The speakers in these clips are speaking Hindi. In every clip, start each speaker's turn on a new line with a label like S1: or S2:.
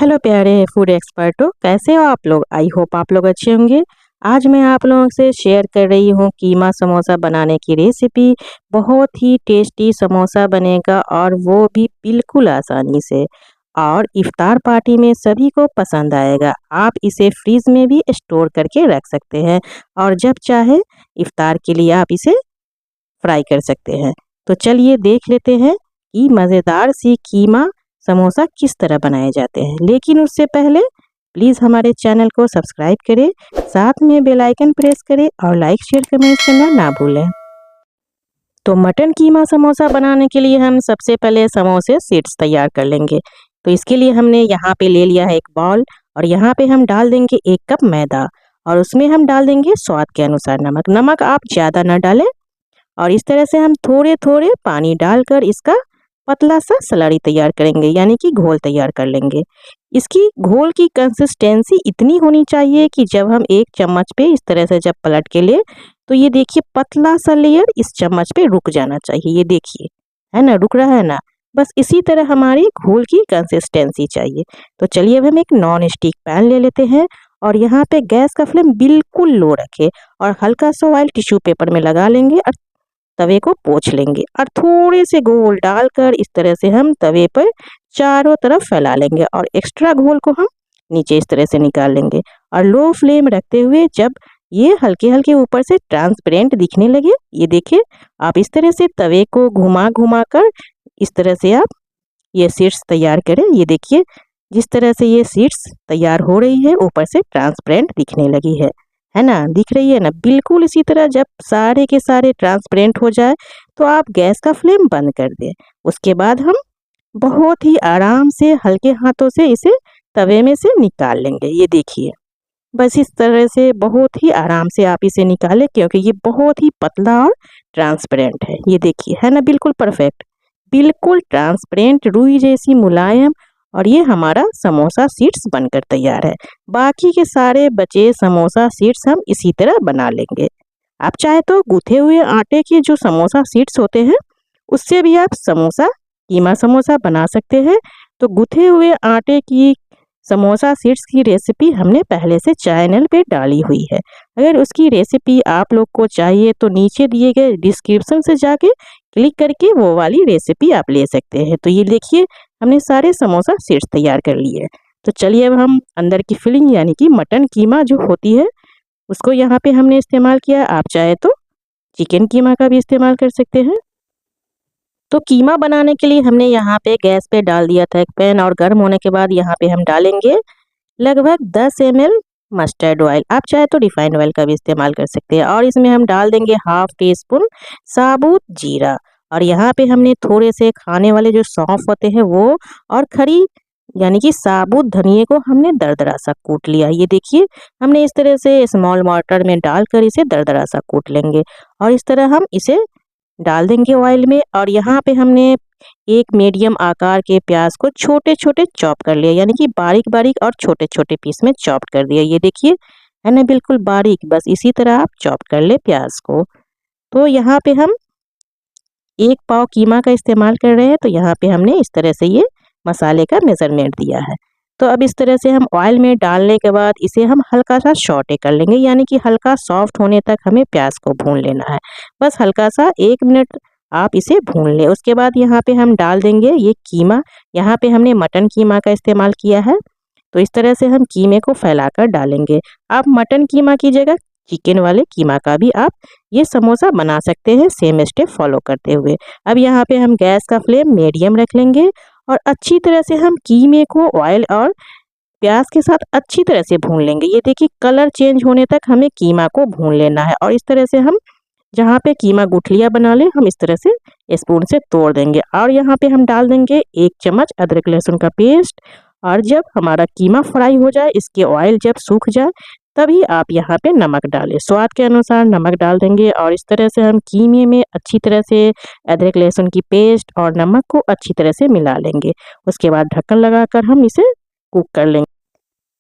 S1: हेलो प्यारे फूड एक्सपर्टों, कैसे हो आप लोग। आई होप आप लोग अच्छे होंगे। आज मैं आप लोगों से शेयर कर रही हूँ कीमा समोसा बनाने की रेसिपी। बहुत ही टेस्टी समोसा बनेगा और वो भी बिल्कुल आसानी से, और इफ्तार पार्टी में सभी को पसंद आएगा। आप इसे फ्रीज में भी स्टोर करके रख सकते हैं और जब चाहे इफ्तार के लिए आप इसे फ्राई कर सकते हैं। तो चलिए देख लेते हैं कि मज़ेदार सी कीमा समोसा किस तरह बनाए जाते हैं। लेकिन उससे पहले प्लीज़ हमारे चैनल को सब्सक्राइब करें, साथ में बेल आइकन प्रेस करें और लाइक शेयर कमेंट करना ना भूलें। तो मटन कीमा समोसा बनाने के लिए हम सबसे पहले समोसे सीड्स तैयार कर लेंगे। तो इसके लिए हमने यहाँ पे ले लिया है एक बाउल, और यहाँ पे हम डाल देंगे 1 कप मैदा, और उसमें हम डाल देंगे स्वाद के अनुसार नमक। नमक आप ज़्यादा ना डालें, और इस तरह से हम थोड़े थोड़े पानी डालकर इसका पतला सा स्लरी तैयार करेंगे, यानी कि घोल तैयार कर लेंगे। इसकी घोल की कंसिस्टेंसी इतनी होनी चाहिए कि जब हम एक चम्मच पे इस तरह से जब पलट के ले, तो ये देखिए पतला सा लेयर इस चम्मच पे रुक जाना चाहिए। ये देखिए, है ना, रुक रहा है ना। बस इसी तरह हमारी घोल की कंसिस्टेंसी चाहिए। तो चलिए अब हम एक नॉन स्टिक पैन ले लेते हैं, और यहाँ पे गैस का फ्लेम बिल्कुल लो रखें, और हल्का सा ऑयल टिश्यू पेपर में लगा लेंगे और तवे को पोंछ लेंगे, और थोड़े से घोल डालकर इस तरह से हम तवे पर चारों तरफ फैला लेंगे, और एक्स्ट्रा घोल को हम नीचे इस तरह से निकाल लेंगे। और लो फ्लेम रखते हुए जब ये हल्के हल्के ऊपर से ट्रांसपेरेंट दिखने लगे, ये देखिए, आप इस तरह से तवे को घुमा घुमा कर इस तरह से आप ये शीट्स तैयार करें। ये देखिए, जिस तरह से ये शीट्स तैयार हो रही है ऊपर से ट्रांसपेरेंट दिखने लगी है ना, दिख रही है ना। बिल्कुल इसी तरह जब सारे के सारे ट्रांसपेरेंट हो जाए तो आप गैस का फ्लेम बंद कर दें। उसके बाद हम बहुत ही आराम से हल्के हाथों से इसे तवे में से निकाल लेंगे। ये देखिए, बस इस तरह से बहुत ही आराम से आप इसे निकालें, क्योंकि ये बहुत ही पतला और ट्रांसपेरेंट है। ये देखिए, है ना, बिल्कुल परफेक्ट, बिल्कुल ट्रांसपेरेंट रुई जैसी मुलायम। और ये हमारा समोसा सीड्स बनकर तैयार है। बाकी के सारे बचे समोसा सीड्स हम इसी तरह बना लेंगे। आप चाहे तो गूथे हुए आटे के जो समोसा सीड्स होते हैं उससे भी आप समोसा कीमा समोसा बना सकते हैं। तो गूथे हुए आटे की समोसा सीड्स की रेसिपी हमने पहले से चैनल पे डाली हुई है। अगर उसकी रेसिपी आप लोग को चाहिए तो नीचे दिए गए डिस्क्रिप्शन से जाके क्लिक करके वो वाली रेसिपी आप ले सकते हैं। तो ये देखिए, हमने सारे समोसा सीड्स तैयार कर लिए। तो चलिए अब हम अंदर की फिलिंग यानी कि मटन कीमा जो होती है उसको यहाँ पे हमने इस्तेमाल किया। आप चाहे तो चिकन कीमा का भी इस्तेमाल कर सकते हैं। तो कीमा बनाने के लिए हमने यहाँ पे गैस पे डाल दिया था एक पैन, और गर्म होने के बाद यहाँ पे हम डालेंगे लगभग 10 ml मस्टर्ड ऑयल। आप चाहे तो रिफाइंड ऑयल का भी इस्तेमाल कर सकते हैं। और इसमें हम डाल देंगे 1/2 टीस्पून साबुत जीरा, और यहाँ पे हमने थोड़े से खाने वाले जो सौंफ होते हैं वो, और खड़ी यानी कि साबुत धनिए को हमने दरदरा सा कूट लिया। ये देखिए, हमने इस तरह से स्मॉल मॉर्टर में डालकर इसे दरदरा सा कूट लेंगे, और इस तरह हम इसे डाल देंगे ऑयल में। और यहाँ पे हमने एक मीडियम आकार के प्याज को छोटे छोटे चॉप कर लिया, यानी कि बारीक बारीक और छोटे छोटे पीस में चॉप कर दिया। ये देखिए, है ना, बिल्कुल बारीक, बस इसी तरह आप चॉप कर ले प्याज को। तो यहाँ पे हम 1 पाव कीमा का इस्तेमाल कर रहे हैं, तो यहाँ पे हमने इस तरह से ये मसाले का मेजरमेंट दिया है। तो अब इस तरह से हम ऑयल में डालने के बाद इसे हम हल्का सा सौटे कर लेंगे, यानी कि हल्का सॉफ्ट होने तक हमें प्याज को भून लेना है। बस हल्का सा 1 मिनट आप इसे भून लें। उसके बाद यहाँ पे हम डाल देंगे ये कीमा। यहाँ पे हमने मटन कीमा का इस्तेमाल किया है, तो इस तरह से हम कीमे को फैलाकर डालेंगे। आप मटन कीमा की जगह चिकन वाले कीमा का भी आप ये समोसा बना सकते हैं, सेम स्टेप फॉलो करते हुए। अब यहाँ पे हम गैस का फ्लेम मीडियम रख लेंगे, और अच्छी तरह से हम कीमे को ऑयल और प्याज के साथ अच्छी तरह से भून लेंगे। ये देखिए, कलर चेंज होने तक हमें कीमा को भून लेना है। और इस तरह से हम जहाँ पे कीमा गुठलियाँ बना ले, हम इस तरह से स्पून से तोड़ देंगे, और यहाँ पे हम डाल देंगे 1 चम्मच अदरक लहसुन का पेस्ट। और जब हमारा कीमा फ्राई हो जाए, इसके ऑयल जब सूख जाए, तभी आप यहाँ पे नमक डालें, स्वाद के अनुसार नमक डाल देंगे। और इस तरह से हम कीमे में अच्छी तरह से अदरक लहसुन की पेस्ट और नमक को अच्छी तरह से मिला लेंगे। उसके बाद ढक्कन लगाकर हम इसे कुक कर लेंगे।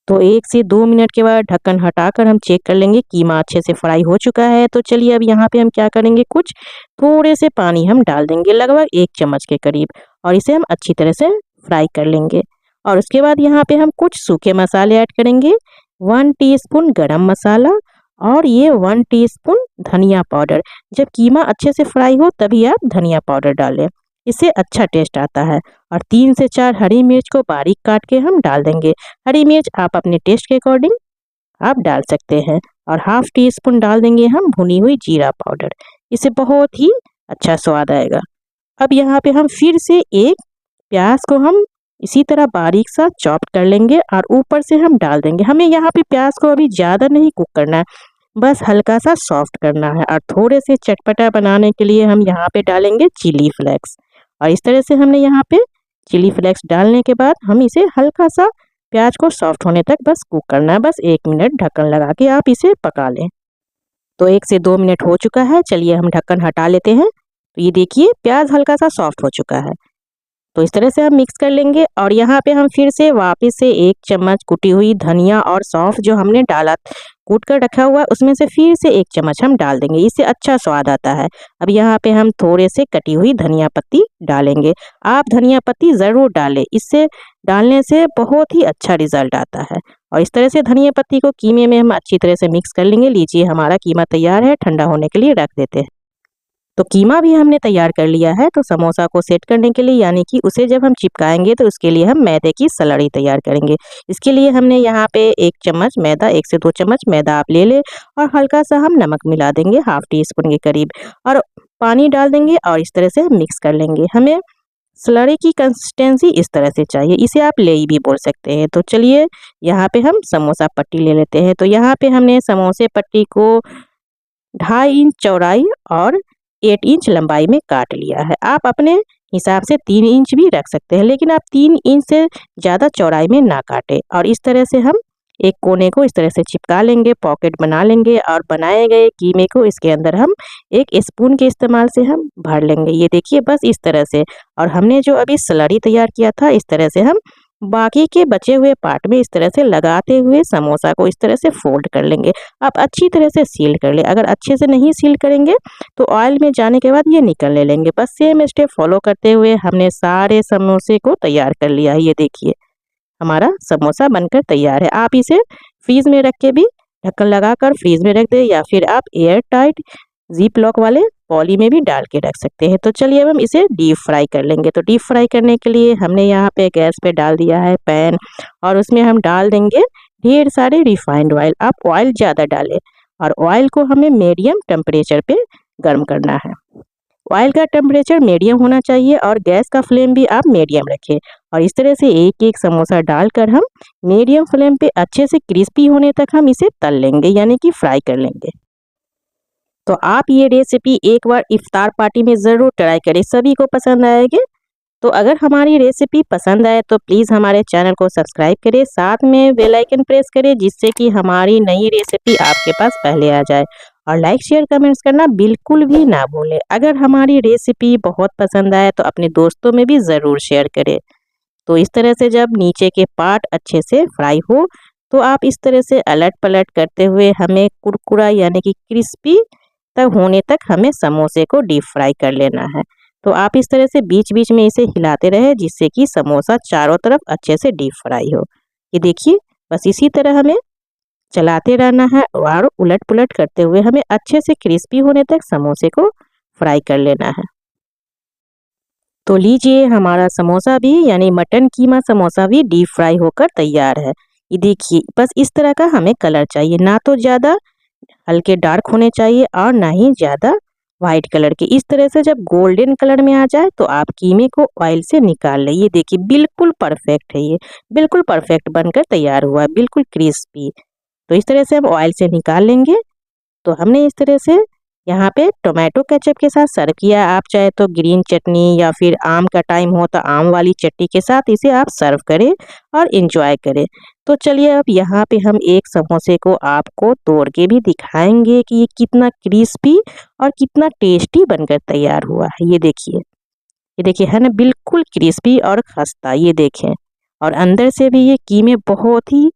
S1: तो 1 से 2 मिनट के बाद ढक्कन हटाकर हम चेक कर लेंगे कीमा अच्छे से फ्राई हो चुका है। तो चलिए अब यहाँ पे हम क्या करेंगे, कुछ थोड़े से पानी हम डाल देंगे, लगभग 1 चम्मच के करीब, और इसे हम अच्छी तरह से फ्राई कर लेंगे। और उसके बाद यहाँ पे हम कुछ सूखे मसाले ऐड करेंगे। 1 टीस्पून गरम मसाला और ये 1 टीस्पून धनिया पाउडर। जब कीमा अच्छे से फ्राई हो तभी आप धनिया पाउडर डालें, इससे अच्छा टेस्ट आता है। और 3 से 4 हरी मिर्च को बारीक काट के हम डाल देंगे। हरी मिर्च आप अपने टेस्ट के अकॉर्डिंग आप डाल सकते हैं। और हाफ टी स्पून डाल देंगे हम भुनी हुई जीरा पाउडर, इससे बहुत ही अच्छा स्वाद आएगा। अब यहाँ पे हम फिर से एक प्याज को हम इसी तरह बारीक सा चॉप कर लेंगे और ऊपर से हम डाल देंगे। हमें यहाँ पे प्याज को अभी ज़्यादा नहीं कुक करना है, बस हल्का सा सॉफ्ट करना है। और थोड़े से चटपटा बनाने के लिए हम यहाँ पे डालेंगे चिली फ्लेक्स। और इस तरह से हमने यहाँ पे चिली फ्लेक्स डालने के बाद हम इसे हल्का सा प्याज को सॉफ्ट होने तक बस कुक करना है। बस 1 मिनट ढक्कन लगा के आप इसे पका लें। तो 1 से 2 मिनट हो चुका है, चलिए हम ढक्कन हटा लेते हैं। तो ये देखिए प्याज हल्का सा सॉफ्ट हो चुका है। तो इस तरह से हम मिक्स कर लेंगे। और यहाँ पे हम फिर से वापस से 1 चम्मच कुटी हुई धनिया और सौंफ जो हमने डाला कूट कर रखा हुआ, उसमें से फिर से 1 चम्मच हम डाल देंगे, इससे अच्छा स्वाद आता है। अब यहाँ पे हम थोड़े से कटी हुई धनिया पत्ती डालेंगे। आप धनिया पत्ती ज़रूर डालें, इससे डालने से बहुत ही अच्छा रिजल्ट आता है। और इस तरह से धनिया पत्ती को कीमे में हम अच्छी तरह से मिक्स कर लेंगे। लीजिए हमारा कीमा तैयार है, ठंडा होने के लिए रख देते हैं। तो कीमा भी हमने तैयार कर लिया है। तो समोसा को सेट करने के लिए यानी कि उसे जब हम चिपकाएंगे तो उसके लिए हम मैदे की सलड़ी तैयार करेंगे। इसके लिए हमने यहाँ पे 1 चम्मच मैदा, 1 से 2 चम्मच मैदा आप ले लें और हल्का सा हम नमक मिला देंगे, हाफ टी स्पून के करीब, और पानी डाल देंगे और इस तरह से हम मिक्स कर लेंगे। हमें स्लरी की कंसिस्टेंसी इस तरह से चाहिए, इसे आप लेई भी बोल सकते हैं। तो चलिए यहाँ पे हम समोसा पट्टी ले लेते हैं। तो यहाँ पे हमने समोसे पट्टी को 2.5 इंच चौड़ाई और 8 इंच लंबाई में काट लिया है। आप अपने हिसाब से 3 इंच भी रख सकते हैं, लेकिन आप 3 इंच से ज़्यादा चौड़ाई में ना काटें। और इस तरह से हम एक कोने को इस तरह से चिपका लेंगे, पॉकेट बना लेंगे और बनाए गए कीमे को इसके अंदर हम 1 स्पून के इस्तेमाल से हम भर लेंगे। ये देखिए बस इस तरह से। और हमने जो अभी स्लरी तैयार किया था, इस तरह से हम बाकी के बचे हुए पार्ट में इस तरह से लगाते हुए समोसा को इस तरह से फोल्ड कर लेंगे। आप अच्छी तरह से सील कर लें। अगर अच्छे से नहीं सील करेंगे तो ऑयल में जाने के बाद ये निकलने लेंगे। बस सेम स्टेप फॉलो करते हुए हमने सारे समोसे को तैयार कर लिया है। ये देखिए हमारा समोसा बनकर तैयार है। आप इसे फ्रीज में रख के भी ढक्कन लगाकर फ्रीज में रख दें, या फिर आप एयर टाइट जीप लॉक वाले पॉली में भी डाल के रख सकते हैं। तो चलिए अब हम इसे डीप फ्राई कर लेंगे। तो डीप फ्राई करने के लिए हमने यहाँ पे गैस पे डाल दिया है पैन, और उसमें हम डाल देंगे ढेर सारे रिफाइंड ऑयल। आप ऑयल ज़्यादा डालें और ऑयल को हमें मीडियम टेम्परेचर पे गर्म करना है। ऑयल का टेम्परेचर मीडियम होना चाहिए और गैस का फ्लेम भी आप मीडियम रखें। और इस तरह से एक एक समोसा डालकर हम मीडियम फ्लेम पे अच्छे से क्रिस्पी होने तक हम इसे तल लेंगे, यानी कि फ्राई कर लेंगे। तो आप ये रेसिपी एक बार इफ्तार पार्टी में ज़रूर ट्राई करें, सभी को पसंद आएगी। तो अगर हमारी रेसिपी पसंद आए तो प्लीज़ हमारे चैनल को सब्सक्राइब करें, साथ में बेल आइकन प्रेस करें, जिससे कि हमारी नई रेसिपी आपके पास पहले आ जाए। और लाइक शेयर कमेंट्स करना बिल्कुल भी ना भूलें। अगर हमारी रेसिपी बहुत पसंद आए तो अपने दोस्तों में भी ज़रूर शेयर करें। तो इस तरह से जब नीचे के पार्ट अच्छे से फ्राई हो तो आप इस तरह से अलट पलट करते हुए हमें कुरकुरा यानी कि क्रिस्पी तक होने तक हमें समोसे को डीप फ्राई कर लेना है। तो आप इस तरह से बीच बीच में इसे हिलाते रहे, जिससे कि समोसा चारों तरफ अच्छे से डीप फ्राई हो। ये देखिए बस इसी तरह हमें चलाते रहना है और उलट पुलट करते हुए हमें अच्छे से क्रिस्पी होने तक समोसे को फ्राई कर लेना है। तो लीजिए हमारा समोसा भी यानी मटन कीमा समोसा भी डीप फ्राई होकर तैयार है। ये देखिए बस इस तरह का हमें कलर चाहिए, ना तो ज़्यादा हल्के डार्क होने चाहिए और ना ही ज़्यादा वाइट कलर के। इस तरह से जब गोल्डन कलर में आ जाए तो आप कीमे को ऑयल से निकाल लें। ये देखिए बिल्कुल परफेक्ट है, ये बिल्कुल परफेक्ट बनकर तैयार हुआ है, बिल्कुल क्रिस्पी। तो इस तरह से हम ऑयल से निकाल लेंगे। तो हमने इस तरह से यहाँ पे टोमेटो केचप के साथ सर्व किया। आप चाहे तो ग्रीन चटनी या फिर आम का टाइम हो तो आम वाली चटनी के साथ इसे आप सर्व करें और इन्जॉय करें। तो चलिए अब यहाँ पे हम एक समोसे को आपको तोड़ के भी दिखाएंगे कि ये कितना क्रिस्पी और कितना टेस्टी बनकर तैयार हुआ है। ये देखिए है ना, बिल्कुल क्रिस्पी और खस्ता। ये देखें और अंदर से भी ये कीमे बहुत ही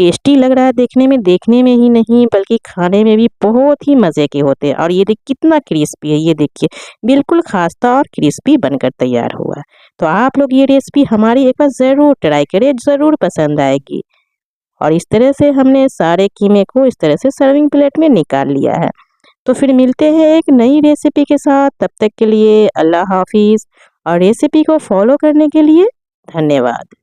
S1: टेस्टी लग रहा है देखने में ही नहीं बल्कि खाने में भी बहुत ही मज़े के होते हैं। और ये देखिए कितना क्रिस्पी है, ये देखिए बिल्कुल खास्ता और क्रिस्पी बनकर तैयार हुआ है। तो आप लोग ये रेसिपी हमारी एक बार ज़रूर ट्राई करें, ज़रूर पसंद आएगी। और इस तरह से हमने सारे कीमे को इस तरह से सर्विंग प्लेट में निकाल लिया है। तो फिर मिलते हैं एक नई रेसिपी के साथ, तब तक के लिए अल्लाह हाफिज़। और रेसिपी को फॉलो करने के लिए धन्यवाद।